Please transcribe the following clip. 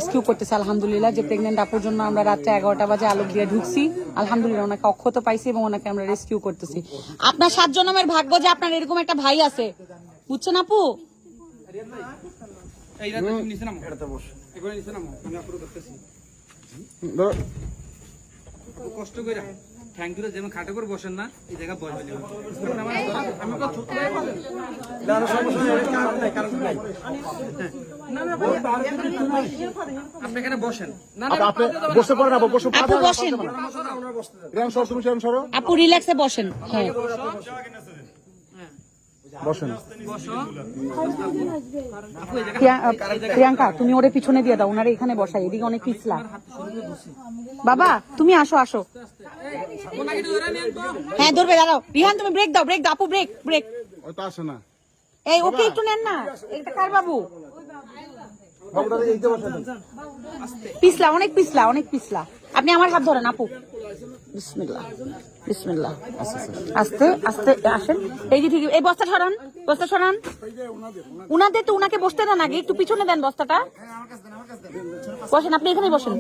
Rescue করতেছে আলহামদুলিল্লাহ। যে প্রেগনেন্ট আপুর জন্য আমরা রাত্রে 11টা বাজে আলোক দিয়ে ঢুকছি, আলহামদুলিল্লাহ ওনাকে অক্ষত পাইছি এবং ওনাকে আমরা রেস্কিউ করতেছি। আপনার 7 জন্মের ভাগ্য যে আপনার এরকম একটা ভাই আছে, বুঝছেন আপু? কষ্ট করে থ্যাংক ইউ যেমন খাটে করে বসেন না, এই জায়গা বসবেন। আপনি এখানে বসেন, বসে পড়েন আপু, বসে আপু বসেন, আপু রিল্যাক্সে বসেন। হ্যাঁ বসেন। প্রিয়াঙ্কা তুমি ওরে পিছনে দিয়ে দাও, ওনারে এখানে বসাই, এদিকে অনেক পিছলা। বাবা তুমি আসো আসো। হ্যাঁ ধরবে, দাঁড়াও রিহান, তুমি ব্রেক দাও, ব্রেক দাও আপু, ব্রেক ব্রেক। ওটা আসে না, এই ওকে একটু নেন না, এটা কার বাবু? পিছলা, অনেক পিছলা, অনেক পিছলা। আপনি আমার হাত ধরেন আপু। বিসমিল্লাহ বিসমিল্লাহ, আস্তে আস্তে আসেন। এই যে ঠিক, এই বস্তা সরান, বস্তা সরান। উনাদের তো উনাকে বসতে দেন, আগে একটু পিছনে দেন বস্তাটা। বসেন, আপনি এখানেই বসেন।